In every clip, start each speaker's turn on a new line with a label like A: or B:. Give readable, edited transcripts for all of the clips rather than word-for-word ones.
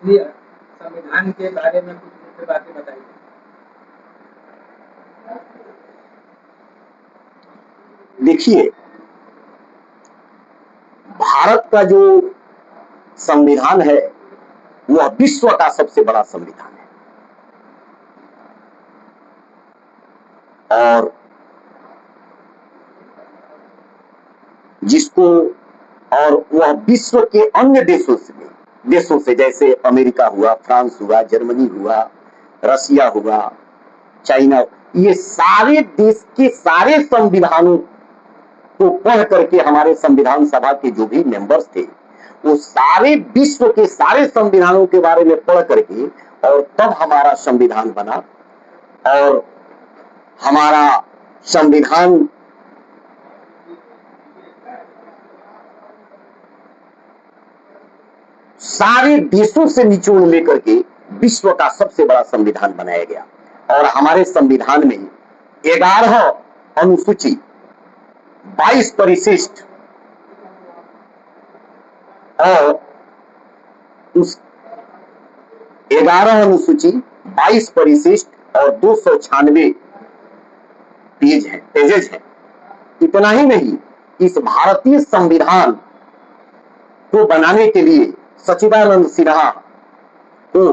A: जी, संविधान के बारे में कुछ मुख्य बातें बताइए।
B: देखिए, भारत का जो संविधान है वह विश्व का सबसे बड़ा संविधान है और जिसको और वह विश्व के अन्य देशों से जैसे अमेरिका हुआ, फ्रांस हुआ, जर्मनी हुआ, रसिया हुआ, चाइना, ये सारे देश के सारे संविधानों को पढ़ करके हमारे संविधान सभा के जो भी मेंबर्स थे वो सारे विश्व के सारे संविधानों के बारे में पढ़ करके और तब हमारा संविधान बना। और हमारा संविधान सारे देशों से निचोड़ लेकर के विश्व का सबसे बड़ा संविधान बनाया गया। और हमारे संविधान में 11 अनुसूची, 22 परिशिष्ट और उस 11 अनुसूची, 22 परिशिष्ट और 296 पेजेज हैं। इतना ही नहीं, इस भारतीय संविधान को बनाने के लिए सच्चिदानंद सिन्हा को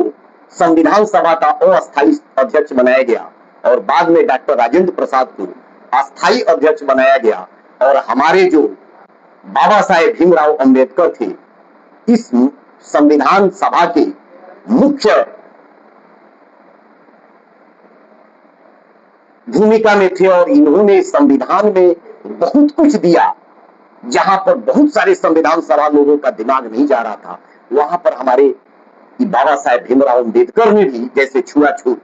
B: संविधान सभा का अस्थायी अध्यक्ष बनाया गया और बाद में डॉक्टर राजेंद्र प्रसाद को अस्थायी अध्यक्ष बनाया गया। और हमारे जो बाबा साहेब भीमराव अंबेडकर थे इस संविधान सभा के मुख्य भूमिका में थे और इन्होंने संविधान में बहुत कुछ दिया। जहां पर बहुत सारे संविधान सभा लोगों का दिमाग नहीं जा रहा था वहां पर हमारे बाबा साहेब भीमराव अंबेडकर ने भी, जैसे छुआछूत,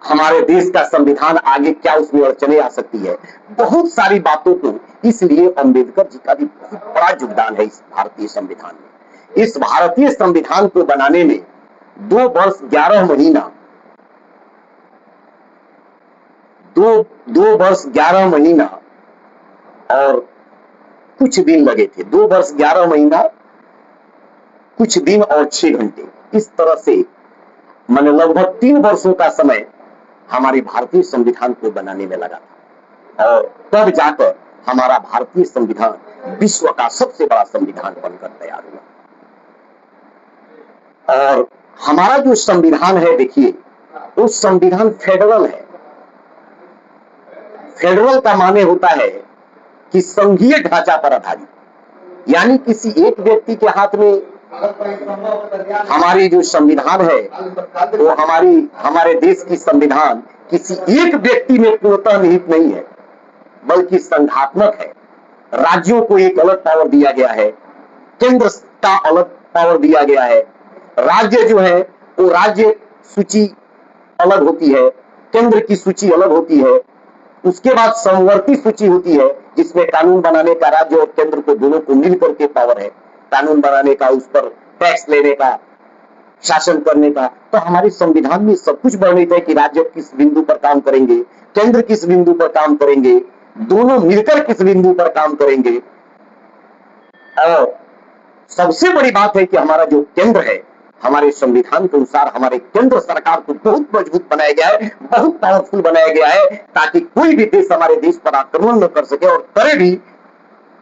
B: हमारे देश का संविधान आगे क्या उसमें अड़चने आ सकती है, बहुत सारी बातों को, इसलिए अंबेडकर जी का भी बहुत बड़ा योगदान है इस भारतीय संविधान में। इस भारतीय संविधान को बनाने में 2 वर्ष 11 महीना 2 वर्ष 11 महीना और कुछ दिन लगे थे। 2 वर्ष 11 महीना कुछ दिन और 6 घंटे, इस तरह से मैंने लगभग 3 वर्षों का समय हमारे भारतीय संविधान को बनाने में लगा था और तब जाकर हमारा भारतीय संविधान विश्व का सबसे बड़ा संविधान बनकर तैयार हुआ। और हमारा जो संविधान है, देखिए, वो संविधान फेडरल है। फेडरल का माने होता है कि संघीय ढांचा पर आधारित, यानी किसी एक व्यक्ति के हाथ में हमारी जो संविधान है वो हमारे देश की संविधान किसी एक व्यक्ति में पूर्णतः निहित नहीं है बल्कि संघात्मक है। राज्यों को एक अलग पावर दिया गया है, केंद्र का अलग पावर दिया गया है। राज्य जो है वो राज्य सूची अलग होती है, केंद्र की सूची अलग होती है। उसके बाद समवर्ती सूची होती है जिसमें कानून बनाने का राज्य और केंद्र को दोनों को मिलकर के पावर है, कानून बनाने का, उस पर टैक्स लेने का, शासन करने का। तो हमारे संविधान में सब कुछ वर्णित है कि राज्य किस बिंदु पर काम करेंगे, केंद्र किस बिंदु पर काम करेंगे, दोनों मिलकर किस बिंदु पर काम करेंगे। और सबसे बड़ी बात है कि हमारा जो केंद्र है, हमारे संविधान के अनुसार हमारे केंद्र सरकार को बहुत मजबूत बनाया गया है, बहुत पावरफुल बनाया गया है, ताकि कोई भी देश हमारे देश पर आक्रमण न कर सके, और करे भी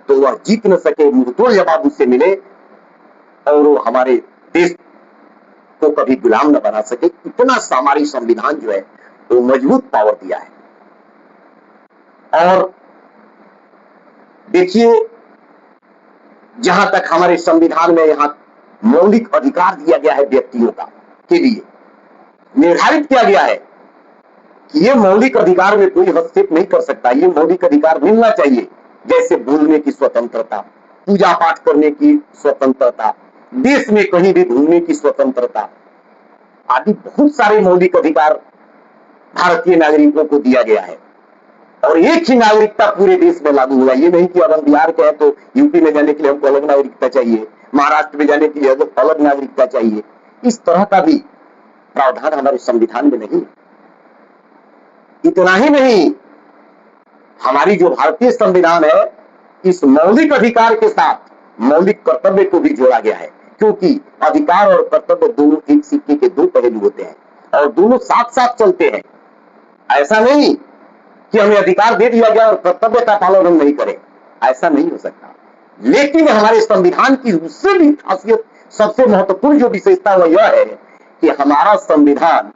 B: तो वह जीत न सके, मुंहतोड़ जवाब उससे मिले और वो हमारे देश को कभी गुलाम न बना सके। इतना हमारी संविधान जो है वो मजबूत पावर दिया है। और देखिए, जहां तक हमारे संविधान में यहां मौलिक अधिकार दिया गया है व्यक्तियों का के लिए निर्धारित किया गया है कि ये मौलिक अधिकार में कोई हस्तक्षेप नहीं कर सकता, ये मौलिक अधिकार मिलना चाहिए। जैसे बोलने की स्वतंत्रता, पूजा पाठ करने की स्वतंत्रता, देश में कहीं भी घूमने की स्वतंत्रता आदि बहुत सारे मौलिक अधिकार भारतीय नागरिकों को दिया गया है। और एक ही नागरिकता पूरे देश में लागू हुआ। ये नहीं कि अब हम बिहार के हैं तो यूपी में जाने के लिए हमको अलग नागरिकता चाहिए, महाराष्ट्र में जाने के लिए अलग नागरिकता चाहिए। इस तरह का भी प्रावधान हमारे संविधान में नहीं। इतना ही नहीं, हमारी जो भारतीय संविधान है इस मौलिक अधिकार के साथ मौलिक कर्तव्य को भी जोड़ा गया है, क्योंकि अधिकार और कर्तव्य दोनों एक सिक्के के दो पहलू होते हैं और दोनों साथ साथ चलते हैं। ऐसा नहीं कि हमें अधिकार दे दिया गया और कर्तव्य का पालन हम नहीं करें, ऐसा नहीं हो सकता। लेकिन हमारे संविधान की उससे भी खासियत, सबसे महत्वपूर्ण जो विशेषता वह यह है कि हमारा संविधान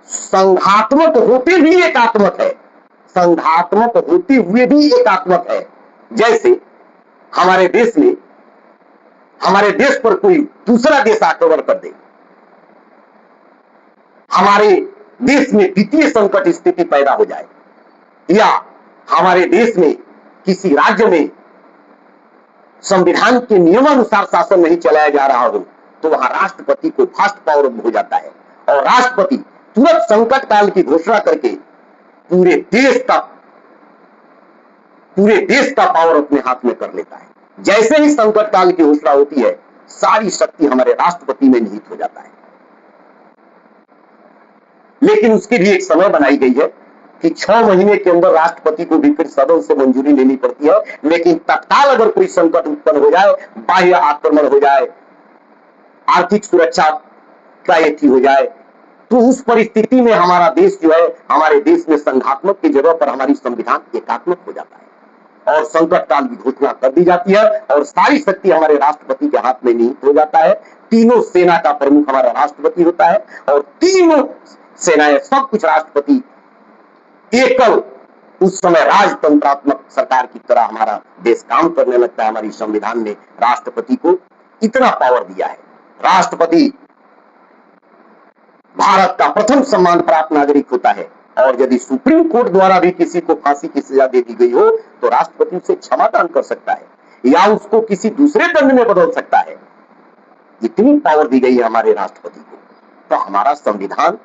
B: संघात्मक होते भी एकात्मक है, संघात्मक होते हुए भी एकात्मक है। जैसे हमारे देश पर कोई दूसरा देश आक्रमण कर दे, हमारे देश में वित्तीय संकट स्थिति पैदा हो जाए, या हमारे देश में किसी राज्य में संविधान के नियमानुसार शासन नहीं चलाया जा रहा हो, तो वहां राष्ट्रपति को फास्ट पावर हो जाता है और राष्ट्रपति तुरंत संकट काल की घोषणा करके पूरे देश का पावर अपने हाथ में कर लेता है। जैसे ही संकट काल की घोषणा होती है, सारी शक्ति हमारे राष्ट्रपति में निहित हो जाता है। लेकिन उसके लिए एक समय बनाई गई है कि 6 महीने के अंदर राष्ट्रपति को भी फिर सदन से मंजूरी लेनी पड़ती है। लेकिन तत्काल अगर कोई संकट उत्पन्न हो जाए, बाह्य आक्रमण हो जाए, आर्थिक सुरक्षा का यथी हो जाए, तो उस परिस्थिति में हमारा देश जो है, हमारे देश में संघात्मक की जगह पर हमारी संविधान एकात्मक हो जाता है और संकट काल की घोषणा कर दी जाती है और सारी शक्ति हमारे राष्ट्रपति के हाथ में निहित हो जाता है। तीनों सेना का प्रमुख हमारा राष्ट्रपति होता है और तीनों सेनाएं, सब कुछ राष्ट्रपति एकल उस समय राजतंत्रात्मक सरकार की तरह हमारा देश काम करने लगता है। हमारी संविधान ने राष्ट्रपति को इतना पावर दिया है। राष्ट्रपति भारत का प्रथम सम्मान प्राप्त नागरिक होता है और यदि सुप्रीम कोर्ट द्वारा भी किसी को फांसी की सजा दे दी गई हो तो राष्ट्रपति उसे क्षमादान कर सकता है या उसको किसी दूसरे दंड में बदल सकता है। इतनी पावर दी गई है हमारे राष्ट्रपति को। तो हमारा संविधान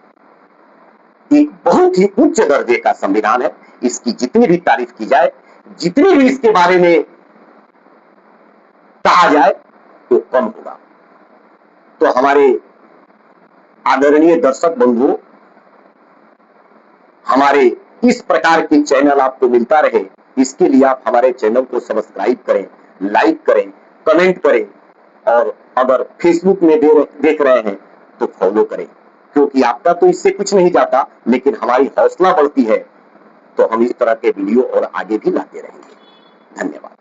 B: एक बहुत ही उच्च दर्जे का संविधान है। इसकी जितनी भी तारीफ की जाए, जितनी भी इसके बारे में कहा जाए तो कम होगा। तो हमारे आदरणीय दर्शक बंधुओं, हमारे इस प्रकार के चैनल आपको मिलता रहे, इसके लिए आप हमारे चैनल को सब्सक्राइब करें, लाइक करें, कमेंट करें और अगर फेसबुक में देख रहे हैं तो फॉलो करें, क्योंकि आपका तो इससे कुछ नहीं जाता, लेकिन हमारी हौसला बढ़ती है तो हम इस तरह के वीडियो और आगे भी लाते रहेंगे। धन्यवाद।